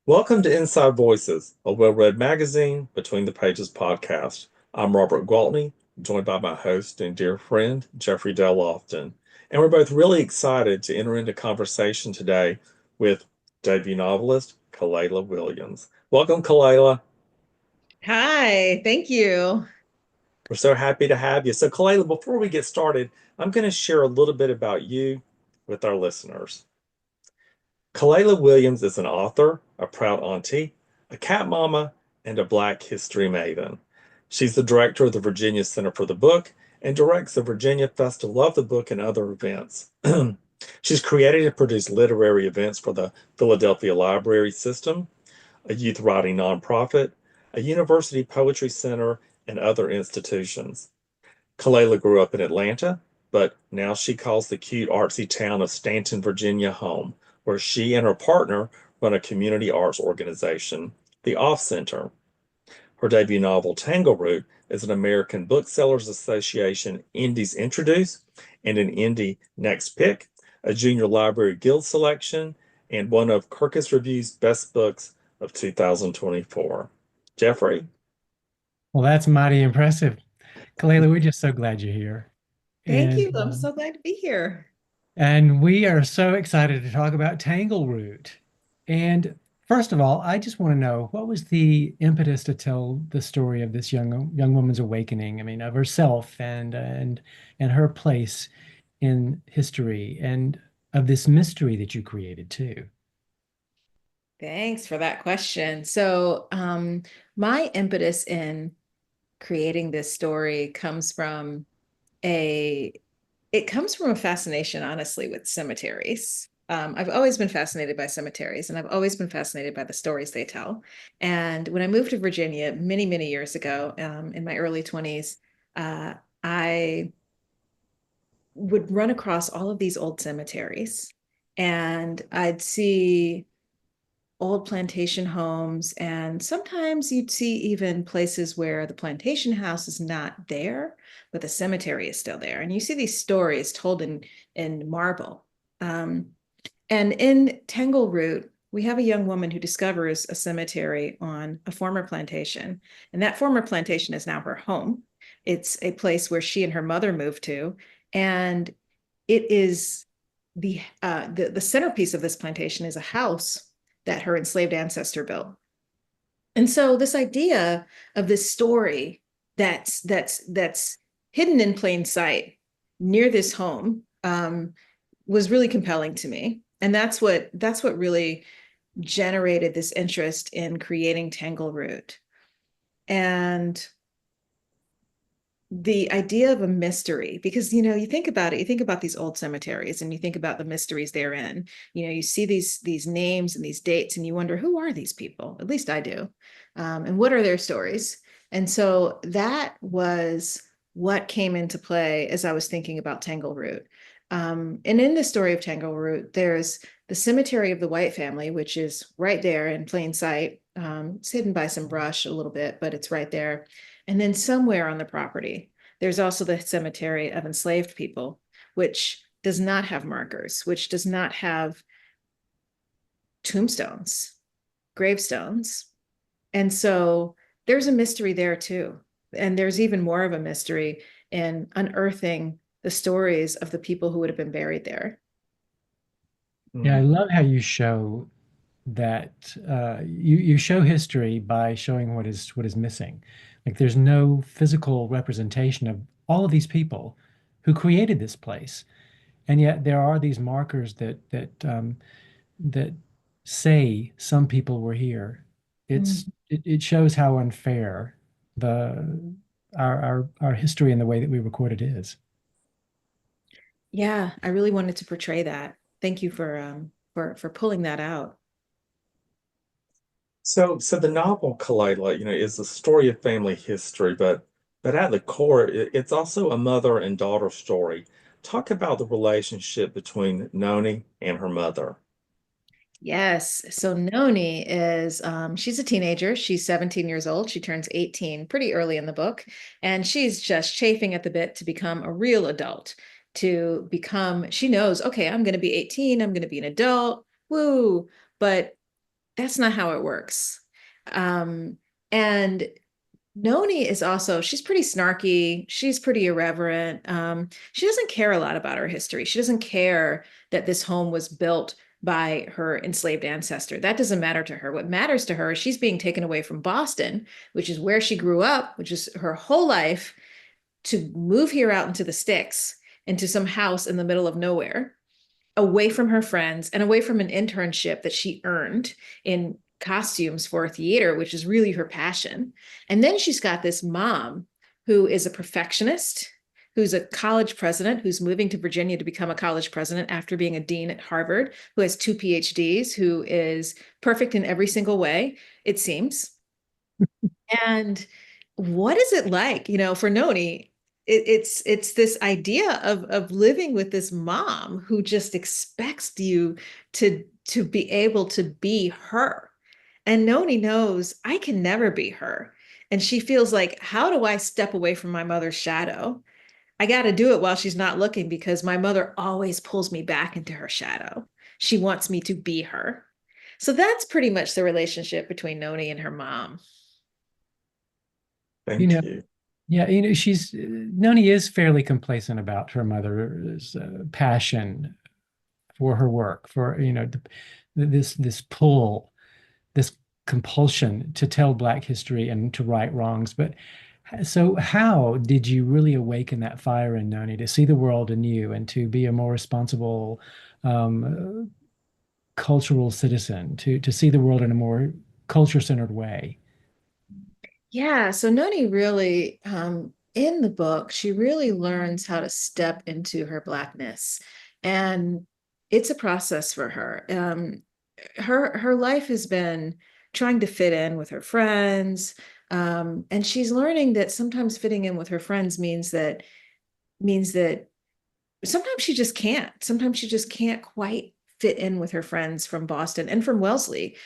Welcome to Inside Voices, a well-read magazine, Between the Pages podcast. I'm Robert Gwaltney, joined by my host and dear friend, Jeffrey Dale Lofton. And we're both really excited to enter into conversation today with debut novelist Kalela Williams. Welcome, Kalela. Hi, thank you. We're so happy to have you. So, Kalela, before we get started, I'm going to share a little bit about you with our listeners. Kalela Williams is an author, a proud auntie, a cat mama, and a Black History Maven. She's the director of the Virginia Center for the Book and directs the Virginia Festival of the Book and other events. She's created and produced literary events for the Philadelphia Library System, a youth writing nonprofit, a university poetry center, and other institutions. Kalela grew up in Atlanta, but now she calls the cute artsy town of Staunton, Virginia home, where she and her partner run a community arts organization, the Off Center. Her debut novel, Tangleroot, is an American Booksellers Association Indies Introduce and an Indie Next Pick, a Junior Library Guild selection, and one of Kirkus Review's best books of 2024. Jeffrey? Well, that's mighty impressive. Kalela, we're just so glad you're here. Thank And you. I'm so glad to be here. and we are so excited to talk about Tangleroot. And first of all, I just want to know what was the impetus to tell the story of this young woman's awakening? I mean, of herself and her place in history and of this mystery that you created too. Thanks for that question. My impetus in creating this story a comes from a fascination, honestly, with cemeteries. I've always been fascinated by cemeteries, and I've always been fascinated by the stories they tell. And when I moved to Virginia many, many years ago, in my early 20s, I would run across all of these old cemeteries, and I'd see old plantation homes, and sometimes you'd see even places where the plantation house is not there, but the cemetery is still there. And you see these stories told in marble. And in Tangleroot, we have a young woman who discovers a cemetery on a former plantation, and that former plantation is now her home. It's a place where she and her mother moved to, and it is the centerpiece of this plantation is a house that her enslaved ancestor built. And so this idea of this story that's hidden in plain sight near this home was really compelling to me. And that's what really generated this interest in creating Tangleroot. And the idea of a mystery, because you think about it, you think about these old cemeteries and you think about the mysteries they're in. You see these names and these dates and you wonder, who are these people? At least I do. And what are their stories? And so that was what came into play as I was thinking about Tangleroot. And in the story of Tangleroot, there's the cemetery of the White family, which is right there in plain sight. It's hidden by some brush a little bit, but it's right there. And then somewhere on the property, there's also the cemetery of enslaved people, which does not have markers, which does not have tombstones, gravestones. And so there's a mystery there too. And there's even more of a mystery in unearthing the stories of the people who would have been buried there. Yeah, I love how you show that you show history by showing what is missing. Like there's no physical representation of all of these people who created this place, and yet there are these markers that say some people were here. Mm. It shows how unfair the our history and the way that we record it is. Yeah, I really wanted to portray that. Thank you for pulling that out. So the novel Kalela, is a story of family history, but at the core, it's also a mother and daughter story. Talk about the relationship between Noni and her mother. Yes. So Noni is she's a teenager. She's 17 years old. She turns 18 pretty early in the book, and she's just chafing at the bit to become a real adult, to become, she knows, okay, I'm going to be 18, I'm going to be an adult. Woo. But that's not how it works. And Noni is also, she's pretty snarky. She's pretty irreverent. She doesn't care a lot about her history. She doesn't care that this home was built by her enslaved ancestor. That doesn't matter to her. What matters to her is she's being taken away from Boston, which is where she grew up, which is her whole life, to move here out into the sticks, into some house in the middle of nowhere, away from her friends and away from an internship that she earned in costumes for theater, which is really her passion. And then she's got this mom who is a perfectionist, who's a college president, who's moving to Virginia to become a college president after being a dean at Harvard, who has 2 PhDs, who is perfect in every single way, it seems. And what is it like, for Noni? It's this idea of living with this mom who just expects you to be able to be her. And Noni knows I can never be her. And she feels like, how do I step away from my mother's shadow? I got to do it while she's not looking because my mother always pulls me back into her shadow. She wants me to be her. So that's pretty much the relationship between Noni and her mom. You Thank know, you. yeah, Noni is fairly complacent about her mother's passion for her work, for, this pull, this compulsion to tell Black history and to right wrongs. But so how did you really awaken that fire in Noni to see the world anew and to be a more responsible cultural citizen, to see the world in a more culture-centered way? Yeah, so Noni really, in the book, she really learns how to step into her Blackness. And it's a process for her. Her life has been trying to fit in with her friends. And she's learning that sometimes fitting in with her friends means that sometimes she just can't. Sometimes she just can't quite fit in with her friends from Boston and from Wellesley,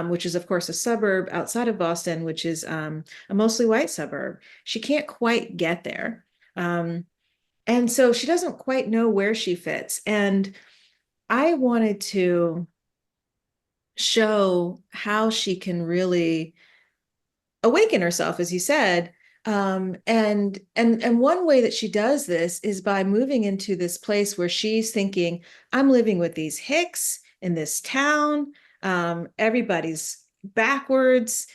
which is, of course, a suburb outside of Boston, which is a mostly white suburb. She can't quite get there. And so she doesn't quite know where she fits. And I wanted to show how she can really awaken herself, as you said. And one way that she does this is by moving into this place where she's thinking, I'm living with these Hicks in this town. Everybody's backwards.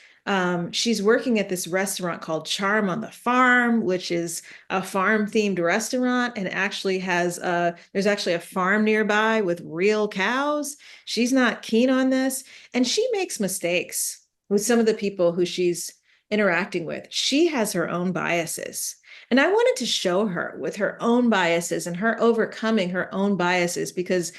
She's working at this restaurant called Charm on the Farm, which is a farm themed restaurant and actually there's actually a farm nearby with real cows. She's not keen on this. And she makes mistakes with some of the people who she's interacting with. She has her own biases. And I wanted to show her with her own biases and her overcoming her own biases because,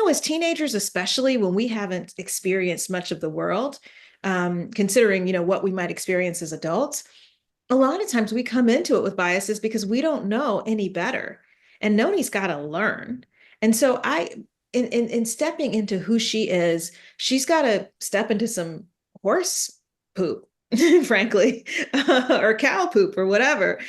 as teenagers, especially when we haven't experienced much of the world, considering, what we might experience as adults, a lot of times we come into it with biases because we don't know any better. And Noni's got to learn. And so in stepping into who she is, she's got to step into some horse poop, frankly, or cow poop or whatever.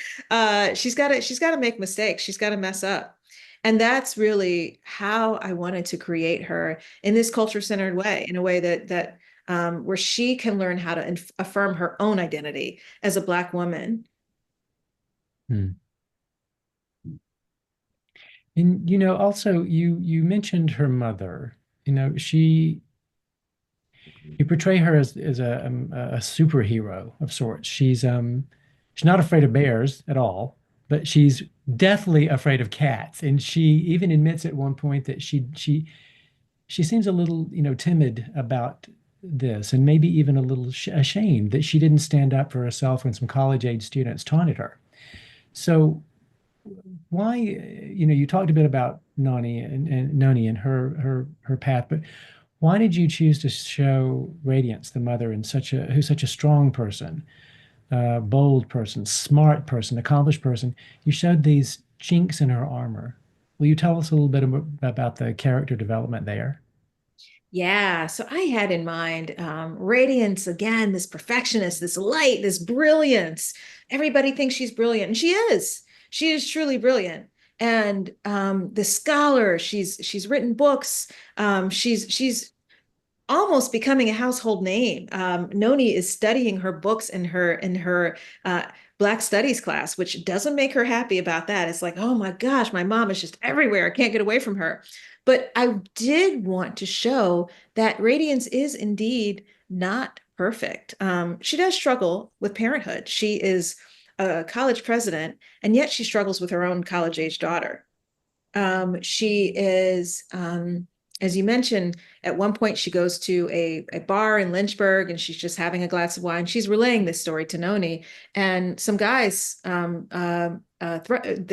She's got to make mistakes. She's got to mess up. And that's really how I wanted to create her in this culture-centered way, in a way that where she can learn how to affirm her own identity as a Black woman. Hmm. And also you mentioned her mother. She you portray her as a superhero of sorts. She's not afraid of bears at all, but she's deathly afraid of cats. And she even admits at one point that she seems a little, timid about this, and maybe even a little ashamed that she didn't stand up for herself when some college-age students taunted her. So why, you talked a bit about Noni and her path, but why did you choose to show Radiance, the mother, and who's such a strong person, bold person, smart person, accomplished person? You showed these chinks in her armor. Will you tell us a little bit about the character development there? Yeah, so I had in mind Radiance, again, this perfectionist, this light, this brilliance. Everybody thinks she's brilliant, and she is. She is truly brilliant. And the scholar, she's written books. She's almost becoming a household name. Noni is studying her books in her Black Studies class, which doesn't make her happy about that. It's like, oh my gosh, my mom is just everywhere. I can't get away from her. But I did want to show that Radiance is indeed not perfect. She does struggle with parenthood. She is a college president, and yet she struggles with her own college-age daughter. She is, as you mentioned, at one point she goes to a bar in Lynchburg and she's just having a glass of wine. She's relaying this story to Noni, and some guys, they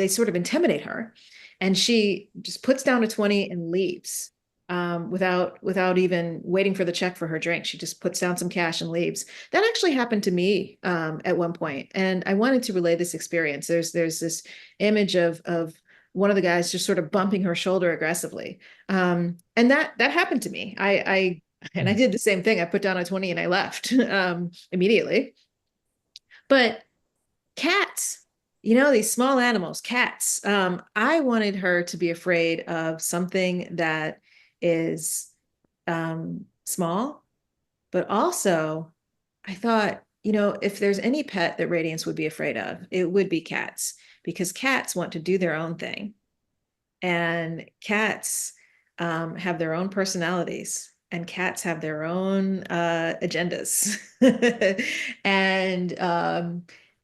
sort of intimidate her, and she just puts down a 20 and leaves. Without even waiting for the check for her drink. She just puts down some cash and leaves. That actually happened to me at one point, and I wanted to relay this experience. There's this image of one of the guys just sort of bumping her shoulder aggressively, and that happened to me. I did the same thing. I put down a 20 and I left immediately. But cats, these small animals, cats. I wanted her to be afraid of something that is small, but also I thought, if there's any pet that Radiance would be afraid of, it would be cats, because cats want to do their own thing. And cats have their own personalities, and cats have their own agendas. And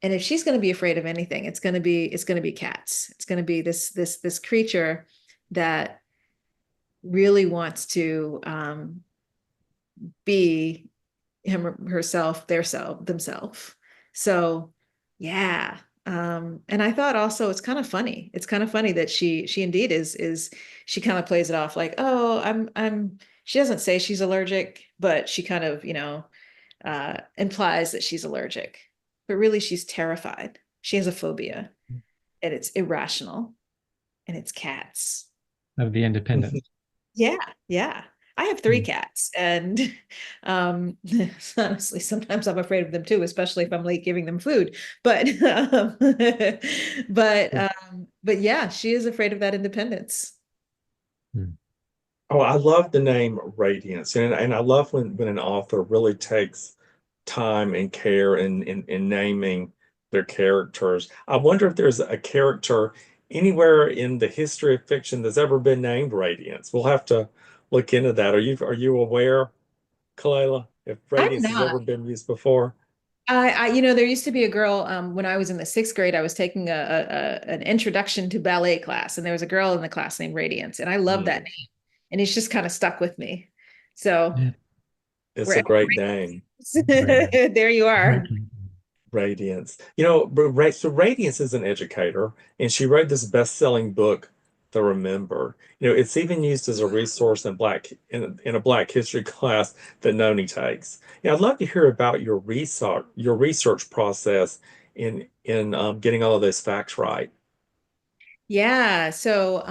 if she's going to be afraid of anything, it's going to be cats. It's going to be this creature that really wants to be herself, themselves. So yeah. And I thought also it's kind of funny. It's kind of funny that she indeed is she kind of plays it off like, oh, she doesn't say she's allergic, but she kind of, implies that she's allergic, but really she's terrified. She has a phobia, and it's irrational, and it's cats. Of the independence. Yeah. I have 3 cats, and honestly, sometimes I'm afraid of them too, especially if I'm late giving them food. But but yeah, she is afraid of that independence. Oh, I love the name Radiance, and I love when an author really takes time and care in naming their characters. I wonder if there's a character anywhere in the history of fiction that's ever been named Radiance. We'll have to look into that. Are you aware, Kalela, if I'm Radiance has not. ever been used before? There used to be a girl when I was in the 6th grade. I was taking an introduction to ballet class, and there was a girl in the class named Radiance, and I love that name, and it's just kind of stuck with me. So It's a great name. there you are. Radiance. So Radiance is an educator, and she wrote this best-selling book, The Remember. It's even used as a resource in a Black history class that Noni takes. I'd love to hear about your research process in getting all of those facts right. Yeah, so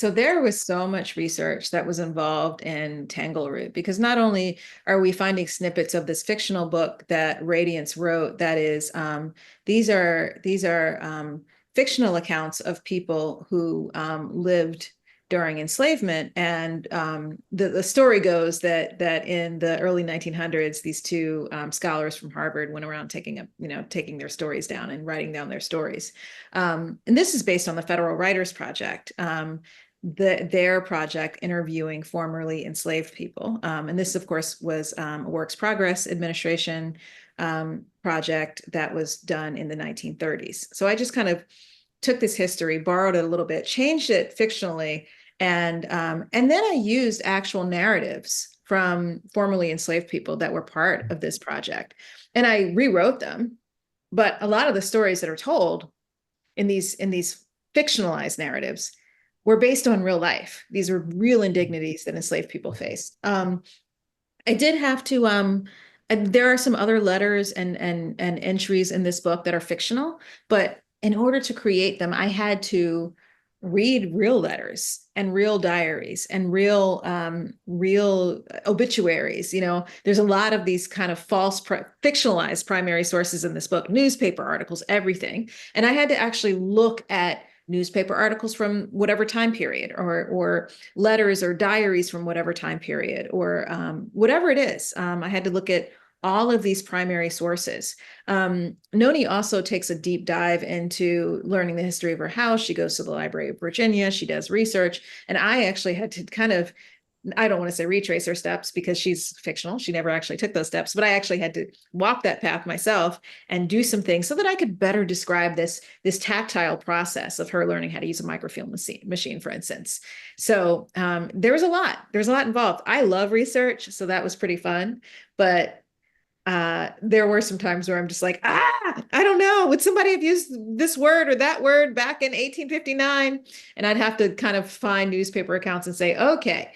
there was so much research that was involved in Tangleroot, because not only are we finding snippets of this fictional book that Radiance wrote, that is, these are fictional accounts of people who lived during enslavement, and the story goes that in the early 1900s, these 2 scholars from Harvard went around taking their stories down and writing down their stories. And this is based on the Federal Writers Project, their project interviewing formerly enslaved people. And this, of course, was a Works Progress Administration project that was done in the 1930s. So I just kind of took this history, borrowed it a little bit, changed it fictionally, and then I used actual narratives from formerly enslaved people that were part of this project, and I rewrote them. But a lot of the stories that are told in these fictionalized narratives were based on real life. These were real indignities that enslaved people faced. I did have to. And there are some other letters and entries in this book that are fictional, but in order to create them, I had to read real letters and real diaries and real obituaries. There's a lot of these kind of false fictionalized primary sources in this book, newspaper articles, everything. And I had to actually look at newspaper articles from whatever time period, or letters or diaries from whatever time period, or whatever it is. I had to look at all of these primary sources. Noni also takes a deep dive into learning the history of her house. She goes to the Library of Virginia. She does research. And I actually had to kind of, I don't want to say retrace her steps because she's fictional. She never actually took those steps, but I actually had to walk that path myself and do some things so that I could better describe this tactile process of her learning how to use a microfilm machine, for instance. So there's a lot involved. I love research, so that was pretty fun. But there were some times where I'm just like, I don't know. Would somebody have used this word or that word back in 1859? And I'd have to kind of find newspaper accounts and say, okay,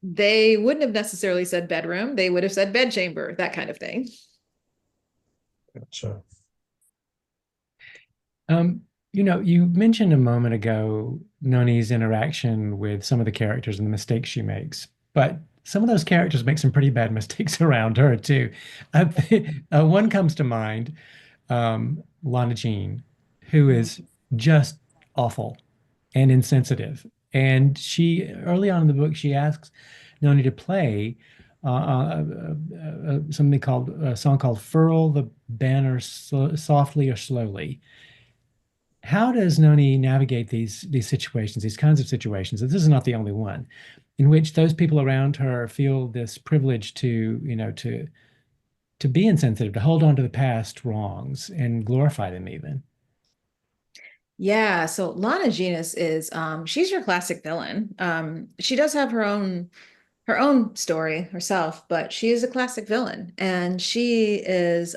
they wouldn't have necessarily said bedroom. They would have said bedchamber, that kind of thing. Gotcha. You mentioned a moment ago Noni's interaction with some of the characters and the mistakes she makes, but some of those characters make some pretty bad mistakes around her too. One comes to mind, Lana Jean, who is just awful and insensitive. And she, early on in the book, she asks Noni to play something called a song called "Furl the Banner Softly or Slowly." How does Noni navigate these situations, these kinds of situations? This is not the only one, in which those people around her feel this privilege to be insensitive, to hold on to the past wrongs and glorify them even. Yeah, so Lana Jean is she's your classic villain. She does have her own story herself, but she is a classic villain, and she is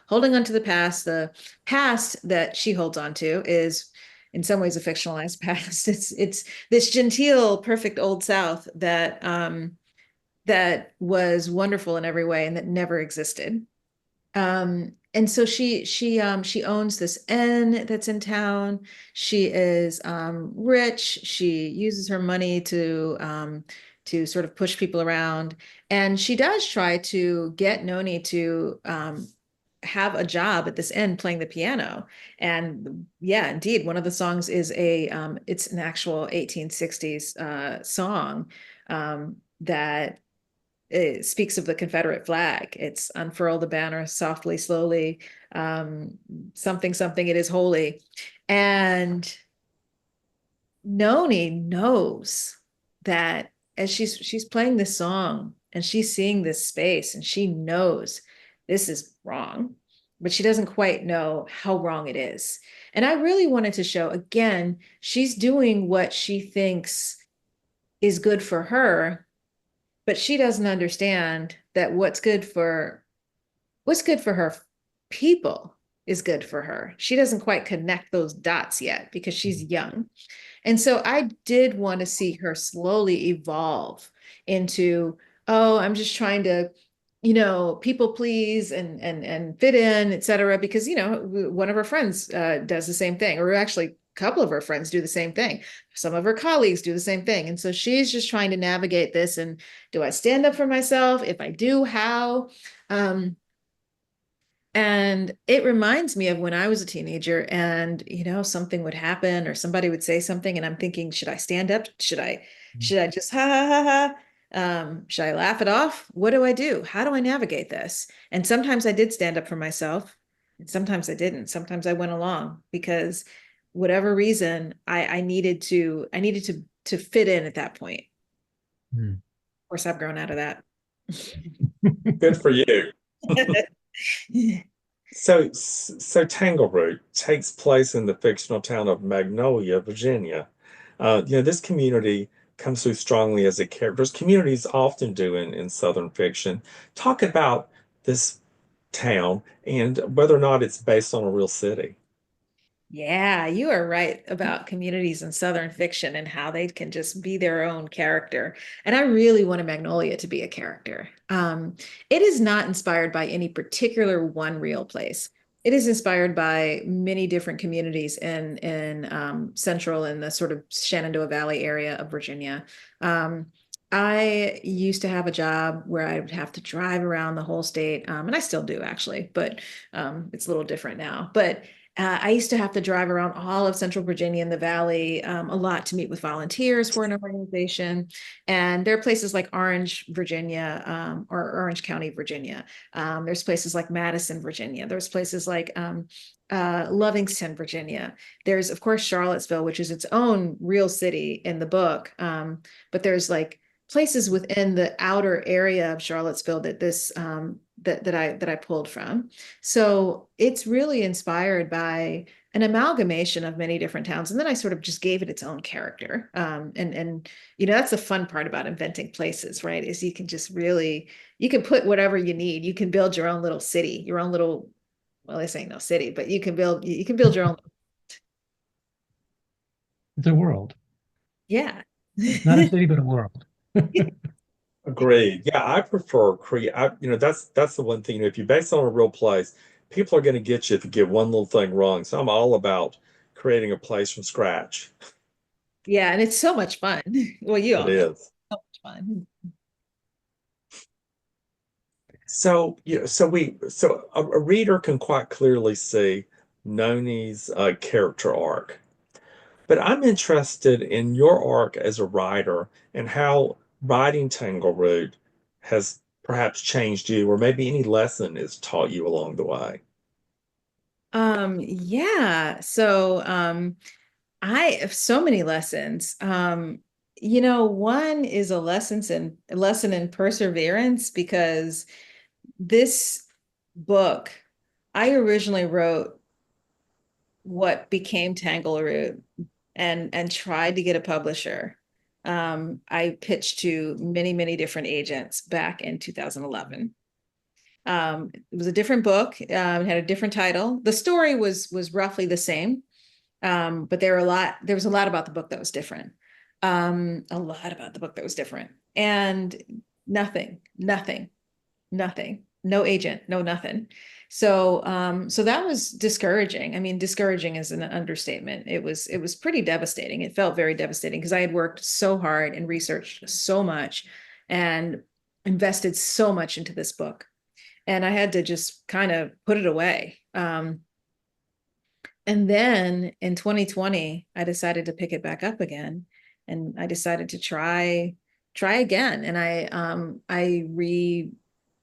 holding on to the past. The past that she holds on to is in some ways a fictionalized past. It's this genteel, perfect old South that that was wonderful in every way and that never existed. And so she owns this inn that's in town. She is rich. She uses her money to sort of push people around, and she does try to get Noni to have a job at this inn playing the piano. And yeah, indeed, one of the songs is it's an actual 1860s song that it speaks of the Confederate flag. It's unfurl the banner softly, slowly, something, something, it is holy. And Noni knows that as she's playing this song and she's seeing this space and she knows this is wrong, but she doesn't quite know how wrong it is. And I really wanted to show, again, she's doing what she thinks is good for her, but she doesn't understand that what's good for her people is good for her. She doesn't quite connect those dots yet because she's young. And so I did want to see her slowly evolve into, oh, I'm just trying to, people please and fit in, et cetera, because, one of her friends does the same thing, or actually a couple of her friends do the same thing. Some of her colleagues do the same thing. And so she's just trying to navigate this. And do I stand up for myself? If I do, how? And it reminds me of when I was a teenager and, something would happen or somebody would say something and I'm thinking, should I stand up? Should I just ha ha ha ha? Should I laugh it off? What do I do? How do I navigate this? And sometimes I did stand up for myself and sometimes I didn't. Sometimes I went along because whatever reason I needed to fit in at that point. Hmm. Of course, I've grown out of that. Good for you. So Tangleroot takes place in the fictional town of Magnolia, Virginia. This community comes through strongly as a character, as communities often do in Southern fiction. Talk about this town and whether or not it's based on a real city. Yeah, you are right about communities in Southern fiction and how they can just be their own character. And I really wanted Magnolia to be a character. It is not inspired by any particular one real place. It is inspired by many different communities in Central and the sort of Shenandoah Valley area of Virginia. I used to have a job where I would have to drive around the whole state, and I still do actually, but it's a little different now. But I used to have to drive around all of Central Virginia and the Valley a lot to meet with volunteers for an organization. And there are places like Orange, Virginia, or Orange County, Virginia. There's places like Madison, Virginia. There's places like Livingston, Virginia. There's, of course, Charlottesville, which is its own real city in the book. But there's like places within the outer area of Charlottesville that this that I pulled from. So it's really inspired by an amalgamation of many different towns. And then I sort of just gave it its own character. And that's the fun part about inventing places, right? Is you can just really, you can put whatever you need. You can build your own little city, your own little, well, this ain't no city, but you can build your own. It's a world. Yeah. Not a city, but a world. Agreed. Yeah, I prefer create. That's the one thing. If you base it on a real place, people are going to get you if you get one little thing wrong. So I'm all about creating a place from scratch. Yeah, and it's so much fun. Well, you all It know, is. so much fun. So a reader can quite clearly see Noni's character arc. But I'm interested in your arc as a writer and how writing Tangleroot has perhaps changed you, or maybe any lesson it's taught you along the way. Yeah. So I have so many lessons. One is a lesson in perseverance, because this book, I originally wrote what became Tangleroot and tried to get a publisher. I pitched to many, many different agents back in 2011. It was a different book. It had a different title. The story was roughly the same, but there was a lot about the book that was different. A lot about the book that was different, and nothing, no agent, no nothing. So that was discouraging. I mean, discouraging is an understatement. It was pretty devastating. It felt very devastating because I had worked so hard and researched so much and invested so much into this book. And I had to just kind of put it away. And then in 2020, I decided to pick it back up again, and I decided to try again. And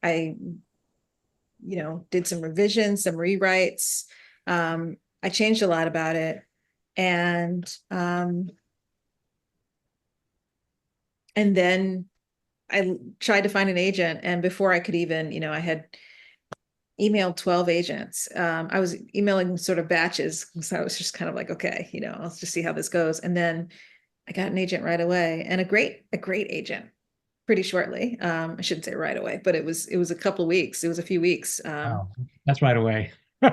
I did some revisions, some rewrites. I changed a lot about it. And then I tried to find an agent. And before I could even, I had emailed 12 agents. I was emailing sort of batches. So I was just kind of like, okay, I'll just see how this goes. And then I got an agent right away, and a great agent pretty shortly. I shouldn't say right away, but it was a couple of weeks. It was a few weeks. Wow, that's right away.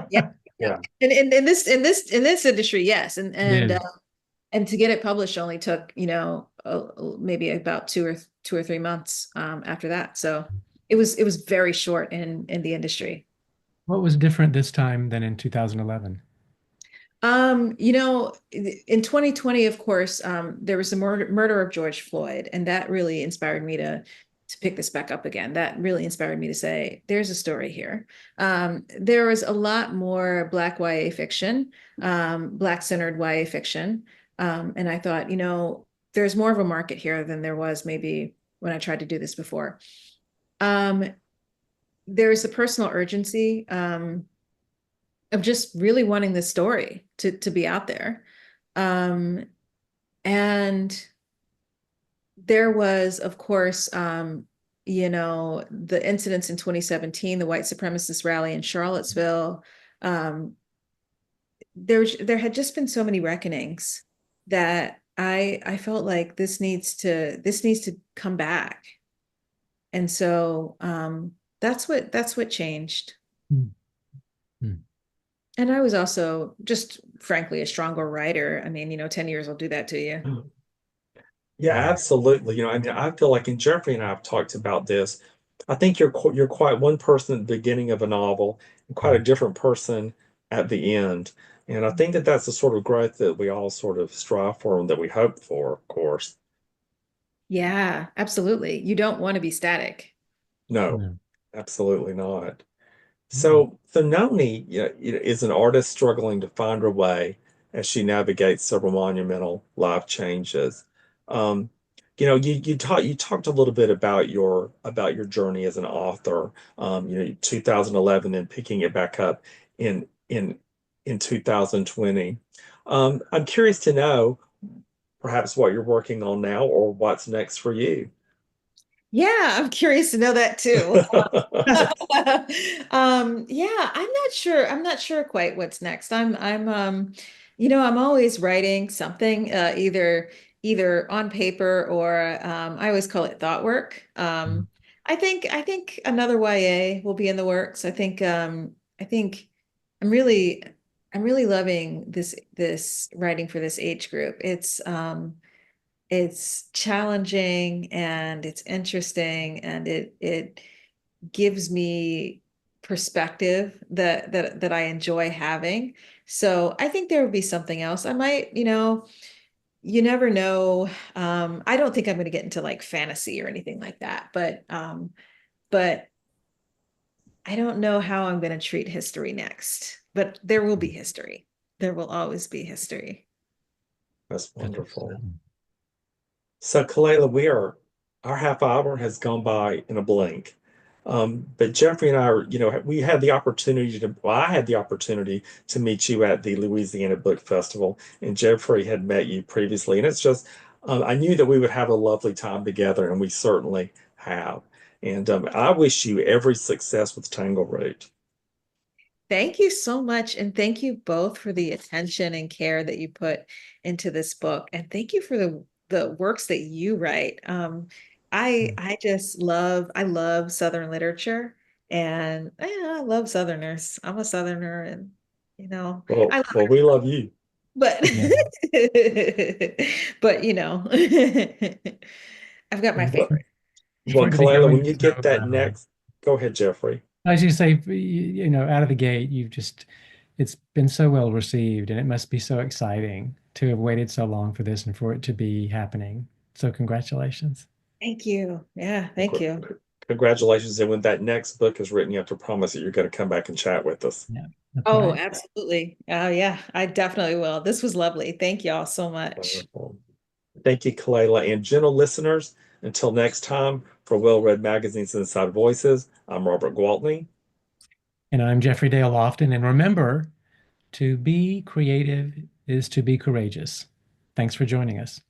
Yeah. Yeah. And in this industry, yes. And to get it published only took, maybe about 2 or 3 months after that. So it was very short in the industry. What was different this time than in 2011? In 2020, of course, there was the murder of George Floyd, and that really inspired me to pick this back up again. That really inspired me to say, there's a story here. There was a lot more Black YA fiction, Black-centered YA fiction. And I thought, there's more of a market here than there was maybe when I tried to do this before. There's a personal urgency of just really wanting this story to be out there. And there was, of course, the incidents in 2017, the white supremacist rally in Charlottesville. There had just been so many reckonings that I felt like this needs to come back. And so that's what changed. Mm-hmm. And I was also just frankly a stronger writer. I mean, 10 years will do that to you. Yeah, absolutely. I feel like, and Jeffrey and I have talked about this. I think you're quite one person at the beginning of a novel and quite a different person at the end. And I think that that's the sort of growth that we all sort of strive for and that we hope for, of course. Yeah, absolutely. You don't want to be static. No, No. absolutely not. So Noni, is an artist struggling to find her way as she navigates several monumental life changes. Um, you talked a little bit about your journey as an author. 2011 and picking it back up in in in 2020. I'm curious to know perhaps what you're working on now or what's next for you. Yeah, I'm curious to know that too. Yeah, I'm not sure. I'm not sure quite what's next. I'm always writing something, either on paper or I always call it thought work. I think another YA will be in the works. I think I'm really I'm really loving this writing for this age group. It's challenging and it's interesting and it gives me perspective that I enjoy having. So I think there would be something else. I might, you never know. I don't think I'm going to get into like fantasy or anything like that, but I don't know how I'm going to treat history next. But there will be history. There will always be history. That's That's wonderful. awesome. So, Kalela, our half hour has gone by in a blink. But Jeffrey and I we had the opportunity I had the opportunity to meet you at the Louisiana Book Festival, and Jeffrey had met you previously. And it's just, I knew that we would have a lovely time together, and we certainly have. And I wish you every success with Tangleroot. Thank you so much. And thank you both for the attention and care that you put into this book. And thank you for the works that you write. I love Southern literature and I love Southerners. I'm a Southerner and I love Well, we love you. but Yeah. but I've got my Well, favorite. well, For it to be Kalela, going when you so, get that next, go ahead, Jeffrey. as you say, out of the gate, it's been so well received, and it must be so exciting to have waited so long for this and for it to be happening. So congratulations. Thank you. Yeah, thank you. Congratulations. And when that next book is written, you have to promise that you're going to come back and chat with us. Yeah, that's Oh, right. absolutely. Oh, yeah, I definitely will. This was lovely. Thank you all so much. Wonderful. Thank you, Kalela. And gentle listeners, until next time, for Well Read Magazines Inside Voices, I'm Robert Gwaltney. And I'm Jeffrey Dale Lofton. And remember, to be creative is to be courageous. Thanks for joining us.